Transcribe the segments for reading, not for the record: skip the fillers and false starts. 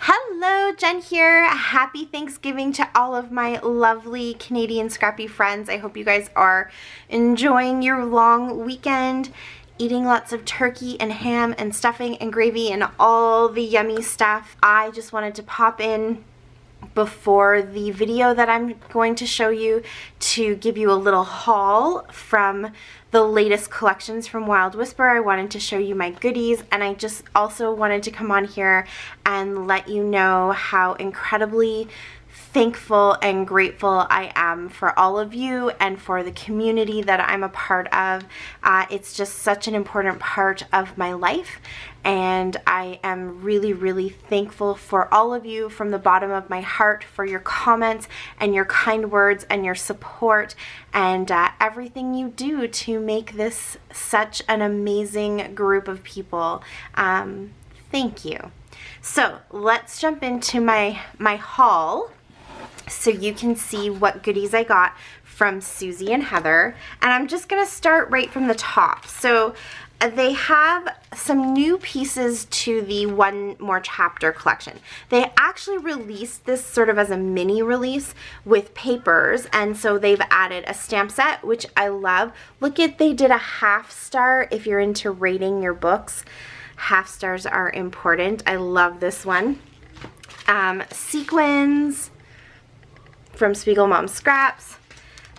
Hello, Jen here. Happy Thanksgiving to all of my lovely Canadian scrappy friends. I hope you guys are enjoying your long weekend, eating lots of turkey and ham and stuffing and gravy and all the yummy stuff. I just wanted to pop in before the video that I'm going to show you to give you a little haul from the latest collections from Wild Whisper. I wanted to show you my goodies, and I just also wanted to come on here and let you know how incredibly thankful and grateful I am for all of you and for the community that I'm a part of. It's just such an important part of my life, and I am really thankful for all of you from the bottom of my heart for your comments and your kind words and your support and everything you do to make this such an amazing group of people. Thank you. So let's jump into my haul so you can see what goodies I got from Susie and Heather. And I'm just going to start right from the top. So they have some new pieces to the One More Chapter collection. They actually released this sort of as a mini release with papers, and so they've added a stamp set, which I love. Look at, they did a half star if you're into rating your books. Half stars are important. I love this one. Sequins from Spiegel Mom Scraps,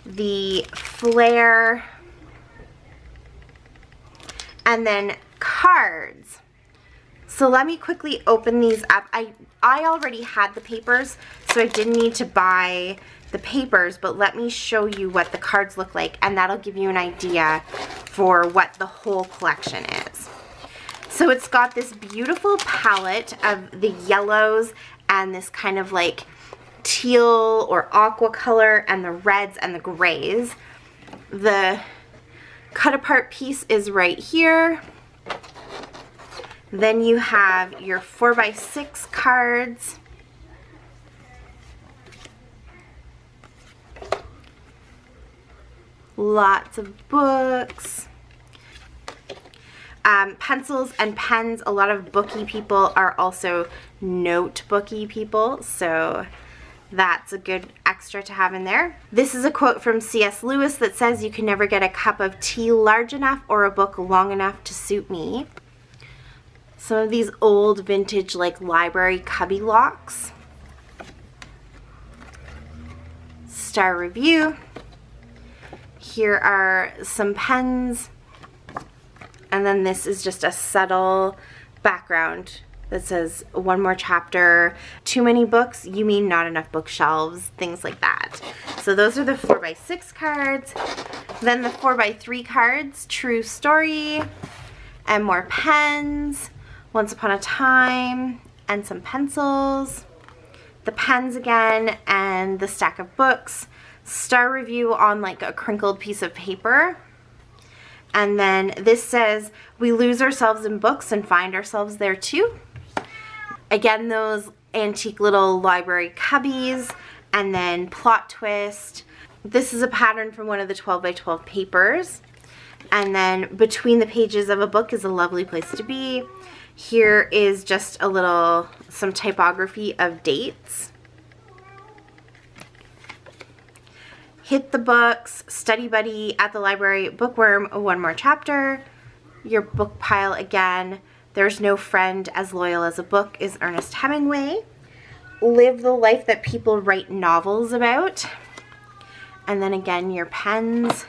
the flare, and then cards. So let me quickly open these up. I already had the papers, so I didn't need to buy the papers, but let me show you what the cards look like, and that'll give you an idea for what the whole collection is. So it's got this beautiful palette of the yellows and this kind of like teal or aqua color and the reds and the grays. The cut apart piece is right here. Then you have your 4x6 cards. Lots of books. Pencils and pens. A lot of booky people are also notebooky people, so that's a good extra to have in there. This is a quote from C.S. Lewis that says, "You can never get a cup of tea large enough or a book long enough to suit me." Some of these old vintage like library cubby locks. Star Review. Here are some pens. And then this is just a subtle background that says One More Chapter, too many books, you mean not enough bookshelves, things like that. So those are the 4x6 cards. Then the 4x3 cards, True Story, and more pens, Once Upon a Time, and some pencils. The pens again, and the stack of books. Star Review on like a crinkled piece of paper. And then this says, we lose ourselves in books and find ourselves there too. Again, those antique little library cubbies, and then plot twist. This is a pattern from one of the 12x12 papers. And then between the pages of a book is a lovely place to be. Here is just a little, some typography of dates. Hit the Books, Study Buddy, At the Library, Bookworm, One More Chapter, your book pile again. There's No Friend as Loyal as a Book is Ernest Hemingway. Live the Life That People Write Novels About. And then again, your pens.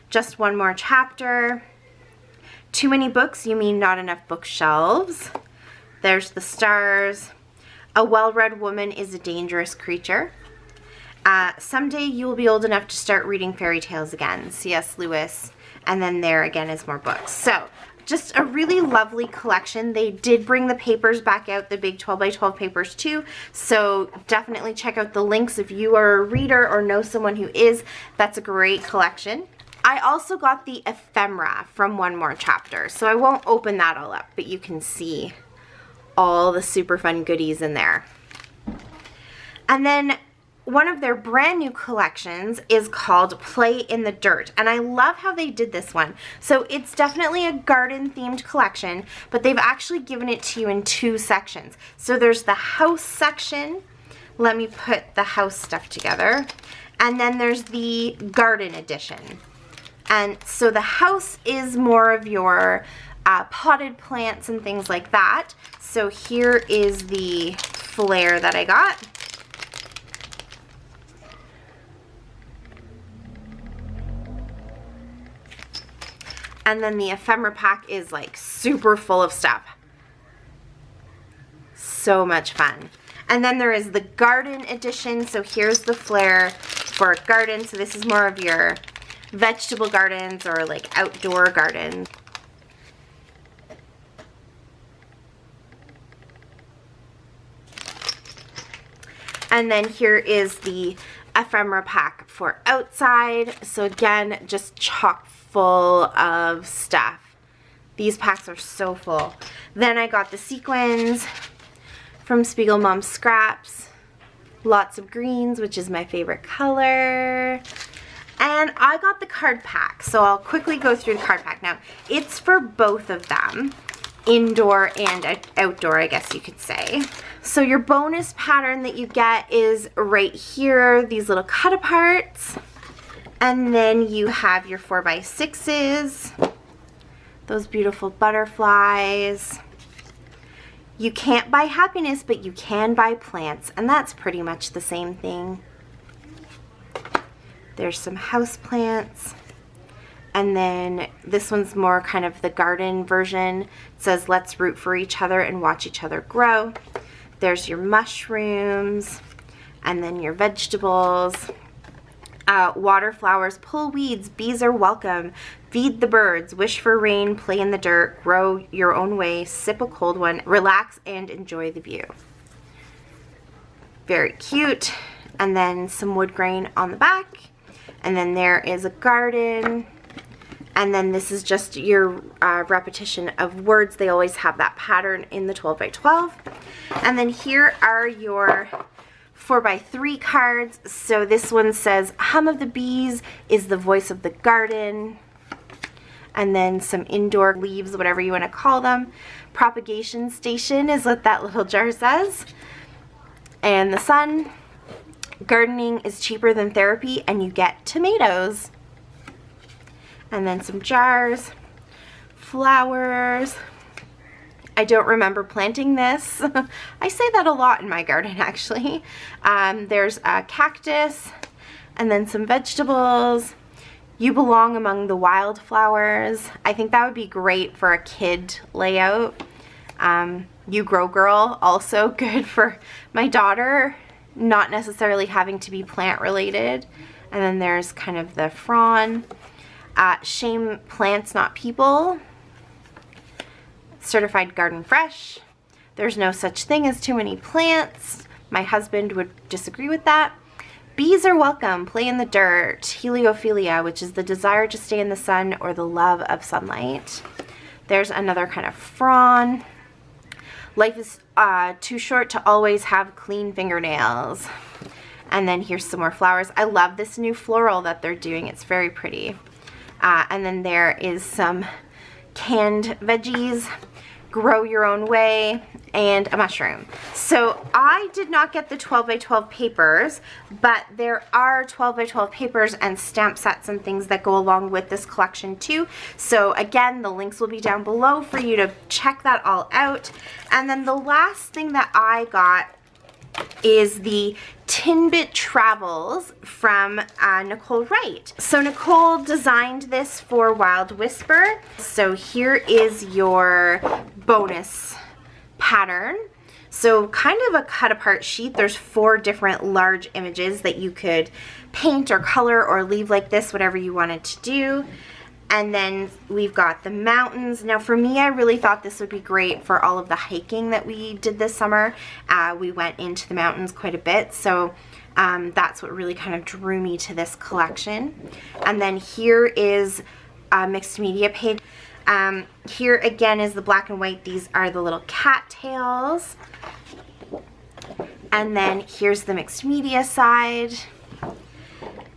Just One More Chapter. Too Many Books, You Mean Not Enough Bookshelves. There's the stars. A Well-Read Woman is a Dangerous Creature. Someday you will be old enough to start reading fairy tales again, C.S. Lewis, and then there again is more books. So just a really lovely collection. They did bring the papers back out, the big 12x12 papers too, so definitely check out the links if you are a reader or know someone who is. That's a great collection. I also got the ephemera from One More Chapter, so I won't open that all up, but you can see all the super fun goodies in there. And then one of their brand new collections is called Play in the Dirt, and I love how they did this one. So it's definitely a garden themed collection, but they've actually given it to you in 2 sections. So there's the house section. Let me put the house stuff together. And then there's the garden edition. And so the house is more of your potted plants and things like that. So here is the flare that I got. And then the ephemera pack is like super full of stuff. So much fun. And then there is the garden edition. So here's the flare for a garden. So this is more of your vegetable gardens or like outdoor gardens. And then here is the ephemera pack for outside. So again, just chock full of stuff. These packs are so full. Then I got the sequins from Spiegel Mom Scraps. Lots of greens, which is my favorite color. And I got the card pack. So I'll quickly go through the card pack. Now, it's for both of them. Indoor and outdoor, I guess you could say. So your bonus pattern that you get is right here, these little cut aparts. And then you have your 4x6s, those beautiful butterflies. You can't buy happiness, but you can buy plants, and that's pretty much the same thing. There's some house plants. And then this one's more kind of the garden version. It says, let's root for each other and watch each other grow. There's your mushrooms, and then your vegetables. Water flowers, pull weeds, bees are welcome, feed the birds, wish for rain, play in the dirt, grow your own way, sip a cold one, relax and enjoy the view. Very cute. And then some wood grain on the back. And then there is a garden. And then this is just your repetition of words. They always have that pattern in the 12x12. And then here are your 4x3 cards. So this one says, hum of the bees is the voice of the garden. And then some indoor leaves, whatever you want to call them. Propagation station is what that little jar says. And the sun. Gardening is cheaper than therapy, and you get tomatoes. And then some jars. Flowers. I don't remember planting this. I say that a lot in my garden, actually. There's a cactus, and then some vegetables. You belong among the wildflowers. I think that would be great for a kid layout. You Grow Girl, also good for my daughter, not necessarily having to be plant related. And then there's kind of the frond. Shame plants, not people. Certified Garden Fresh. There's no such thing as too many plants. My husband would disagree with that. Bees are welcome. Play in the dirt. Heliophilia, which is the desire to stay in the sun or the love of sunlight. There's another kind of frond. Life is too short to always have clean fingernails. And then here's some more flowers. I love this new floral that they're doing. It's very pretty. And then there is some canned veggies, grow your own way, and a mushroom. So I did not get the 12x12 papers, but there are 12x12 papers and stamp sets and things that go along with this collection too. So again, the links will be down below for you to check that all out. And then the last thing that I got is the Tinbit Travels from Nicole Wright. So Nicole designed this for Wild Whisper. So here is your bonus pattern. So kind of a cut apart sheet. There's 4 different large images that you could paint or color or leave like this, whatever you wanted to do. And then we've got the mountains. Now for me, I really thought this would be great for all of the hiking that we did this summer. We went into the mountains quite a bit, so that's what really kind of drew me to this collection. And then here is a mixed media page. Here again is the black and white. These are the little cattails. And then here's the mixed media side.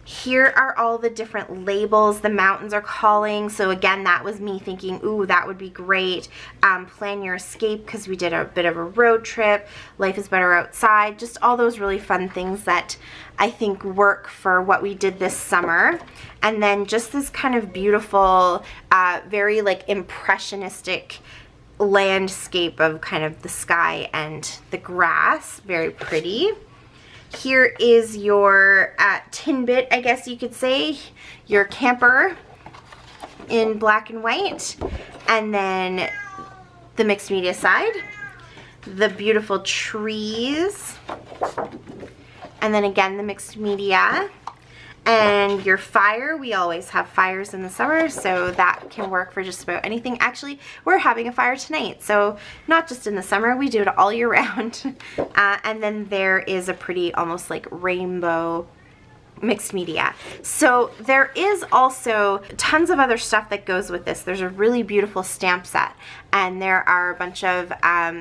Here are all the different labels. The mountains are calling. So again, that was me thinking, ooh, that would be great. Plan your escape, because we did a bit of a road trip. Life is better outside. Just all those really fun things that I think work for what we did this summer. And then just this kind of beautiful, very like impressionistic landscape of kind of the sky and the grass. Very pretty. Here is your tin bit, I guess you could say, your camper in black and white, and then the mixed media side, the beautiful trees, and then again the mixed media, and your fire. We always have fires in the summer, so that can work for just about anything. Actually, we're having a fire tonight, so not just in the summer, we do it all year round. And then there is a pretty almost like rainbow mixed media. So there is also tons of other stuff that goes with this. There's a really beautiful stamp set, and there are a bunch of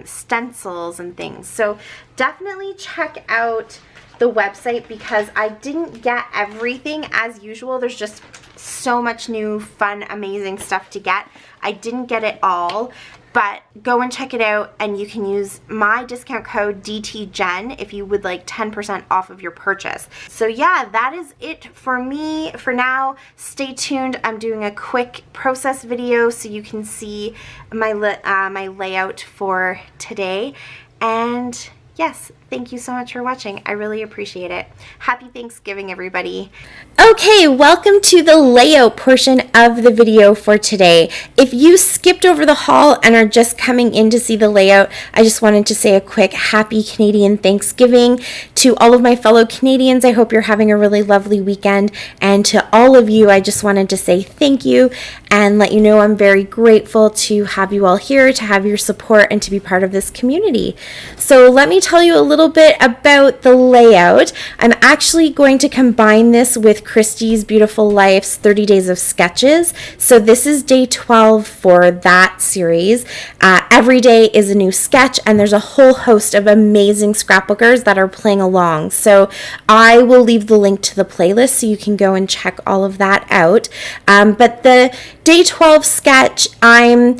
stencils and things. So definitely check out the website, because I didn't get everything as usual. There's just so much new, fun, amazing stuff to get. I didn't get it all, but go and check it out, and you can use my discount code DTGen if you would like 10% off of your purchase. So yeah, that is it for me for now. Stay tuned. I'm doing a quick process video so you can see my my layout for today. And yes, thank you so much for watching. I really appreciate it. Happy Thanksgiving, everybody. Okay, welcome to the layout portion of the video for today. If you skipped over the haul and are just coming in to see the layout, I just wanted to say a quick happy Canadian Thanksgiving to all of my fellow Canadians. I hope you're having a really lovely weekend. And to all of you, I just wanted to say thank you and let you know I'm very grateful to have you all here, to have your support, and to be part of this community. So let me tell you a little bit about the layout. I'm actually going to combine this with Christy's Beautiful Life's 30 Days of Sketches. So this is day 12 for that series. Every day is a new sketch, and there's a whole host of amazing scrapbookers that are playing along. So I will leave the link to the playlist so you can go and check all of that out. But the day 12 sketch, I'm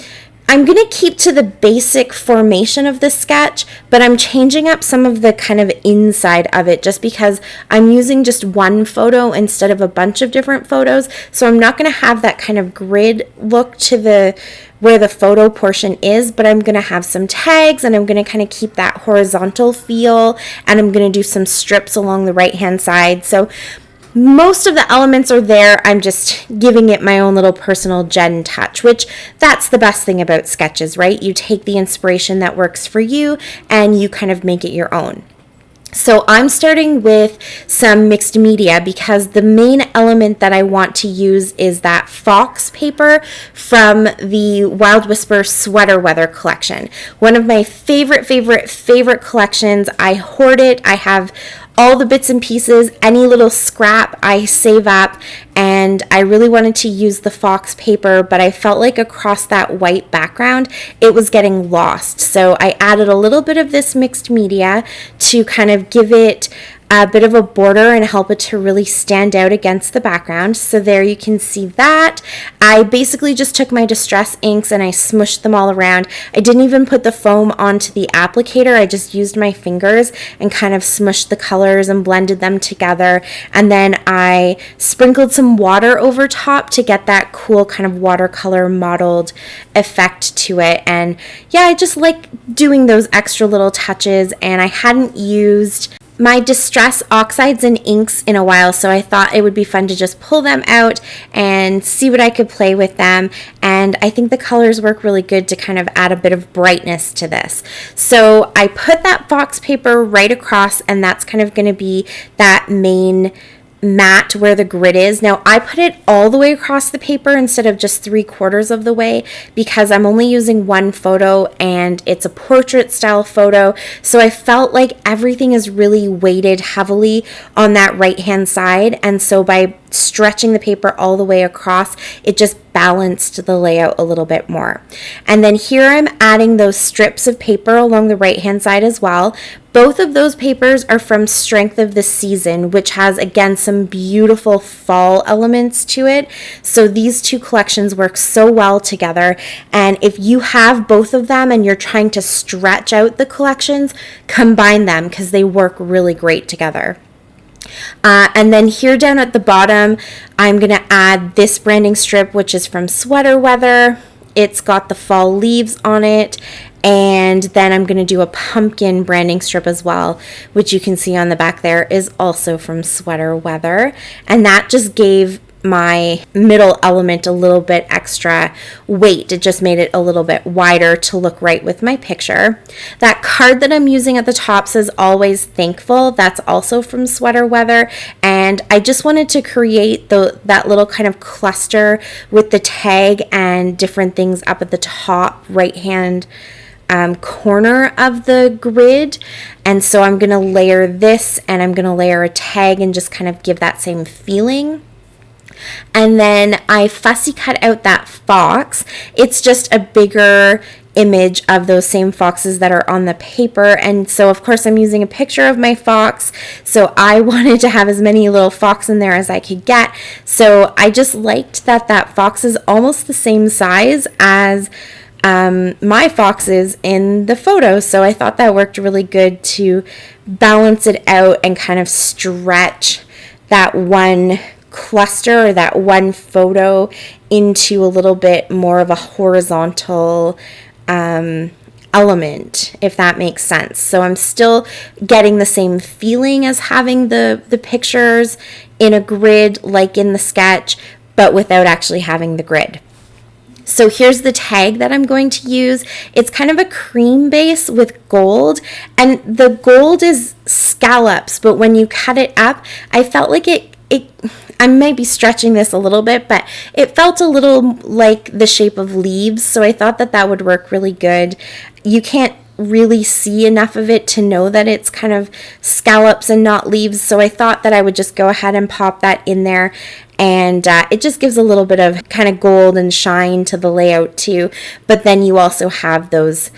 going to keep to the basic formation of the sketch, but I'm changing up some of the kind of inside of it just because I'm using just one photo instead of a bunch of different photos. So I'm not going to have that kind of grid look to where the photo portion is, but I'm going to have some tags, and I'm going to kind of keep that horizontal feel, and I'm going to do some strips along the right-hand side. So most of the elements are there. I'm just giving it my own little personal Jen touch, which that's the best thing about sketches, right? You take the inspiration that works for you and you kind of make it your own. So I'm starting with some mixed media because the main element that I want to use is that fox paper from the Wild Whisper Sweater Weather collection. One of my favorite collections. I hoard it. I have all the bits and pieces, any little scrap I save up, and I really wanted to use the fox paper, but I felt like across that white background it was getting lost. So I added a little bit of this mixed media to kind of give it a bit of a border and help it to really stand out against the background. So there you can see that. I basically just took my distress inks and I smushed them all around. I didn't even put the foam onto the applicator. I just used my fingers and kind of smushed the colors and blended them together. And then I sprinkled some water over top to get that cool kind of watercolor mottled effect to it. And yeah, I just like doing those extra little touches, and I hadn't used my distress oxides and inks in a while, so I thought it would be fun to just pull them out and see what I could play with them. And I think the colors work really good to kind of add a bit of brightness to this. So I put that fox paper right across, and that's kind of going to be that main mat where the grid is. Now I put it all the way across the paper instead of just 3/4 of the way because I'm only using one photo and it's a portrait style photo, so I felt like everything is really weighted heavily on that right hand side, and so by stretching the paper all the way across, it just balanced the layout a little bit more. And then here I'm adding those strips of paper along the right hand side as well. Both of those papers are from Strength of the Season, which has, again, some beautiful fall elements to it. So these two collections work so well together. And if you have both of them and you're trying to stretch out the collections, combine them because they work really great together. And then here down at the bottom, I'm going to add this branding strip, which is from Sweater Weather. It's got the fall leaves on it. And then I'm going to do a pumpkin branding strip as well, which you can see on the back there is also from Sweater Weather. And that just gave my middle element a little bit extra weight. It just made it a little bit wider to look right with my picture. That card that I'm using at the top says Always Thankful. That's also from Sweater Weather. And I just wanted to create that little kind of cluster with the tag and different things up at the top right hand corner of the grid. And so I'm going to layer this and I'm going to layer a tag and just kind of give that same feeling. And then I fussy cut out that fox. It's just a bigger image of those same foxes that are on the paper. And so of course I'm using a picture of my fox. So I wanted to have as many little fox in there as I could get. So I just liked that fox is almost the same size as my foxes in the photo. So I thought that worked really good to balance it out and kind of stretch that one cluster or that one photo into a little bit more of a horizontal element, if that makes sense. So I'm still getting the same feeling as having the pictures in a grid like in the sketch, but without actually having the grid. So here's the tag that I'm going to use. It's kind of a cream base with gold, and the gold is scallops, but when you cut it up, I felt like I might be stretching this a little bit, but it felt a little like the shape of leaves, so I thought that would work really good. You can't really see enough of it to know that it's kind of scallops and not leaves, so I thought that I would just go ahead and pop that in there. And it just gives a little bit of kind of gold and shine to the layout too. But then you also have those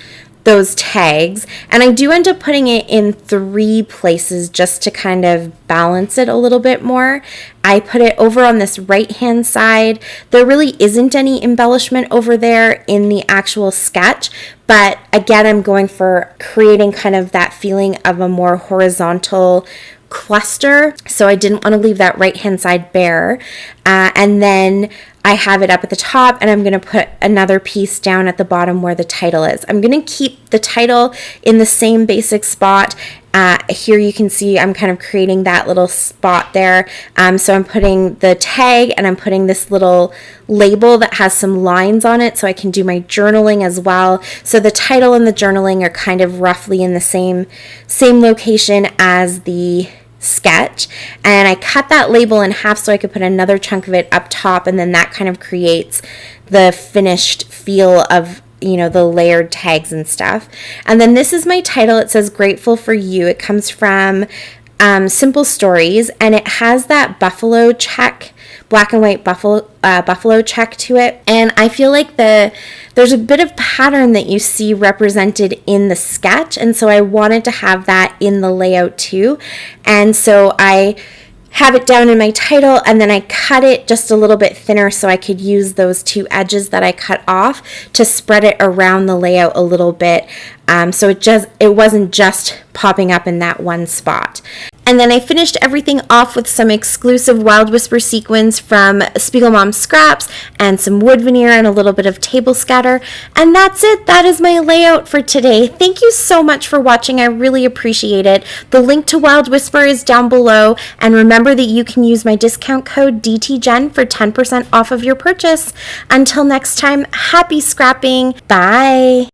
tags. And I do end up putting it in 3 places just to kind of balance it a little bit more. I put it over on this right hand side. There really isn't any embellishment over there in the actual sketch. But again, I'm going for creating kind of that feeling of a more horizontal cluster, so I didn't want to leave that right hand side bare. And then I have it up at the top, and I'm going to put another piece down at the bottom where the title is. I'm going to keep the title in the same basic spot. Here you can see I'm kind of creating that little spot there. So I'm putting the tag and I'm putting this little label that has some lines on it so I can do my journaling as well. So the title and the journaling are kind of roughly in the same location as the sketch, and I cut that label in half so I could put another chunk of it up top, and then that kind of creates the finished feel of, you know, the layered tags and stuff. And then this is my title. It says Grateful for You. It comes from Simple Stories, and it has that buffalo check, black and white buffalo check to it. And I feel like there's a bit of pattern that you see represented in the sketch, and so I wanted to have that in the layout too. And so I have it down in my title, and then I cut it just a little bit thinner so I could use those 2 edges that I cut off to spread it around the layout a little bit, so it wasn't just popping up in that one spot. And then I finished everything off with some exclusive Wild Whisper sequins from Spiegel Mom Scraps and some wood veneer and a little bit of table scatter. And that's it. That is my layout for today. Thank you so much for watching. I really appreciate it. The link to Wild Whisper is down below. And remember that you can use my discount code DTGen for 10% off of your purchase. Until next time, happy scrapping. Bye.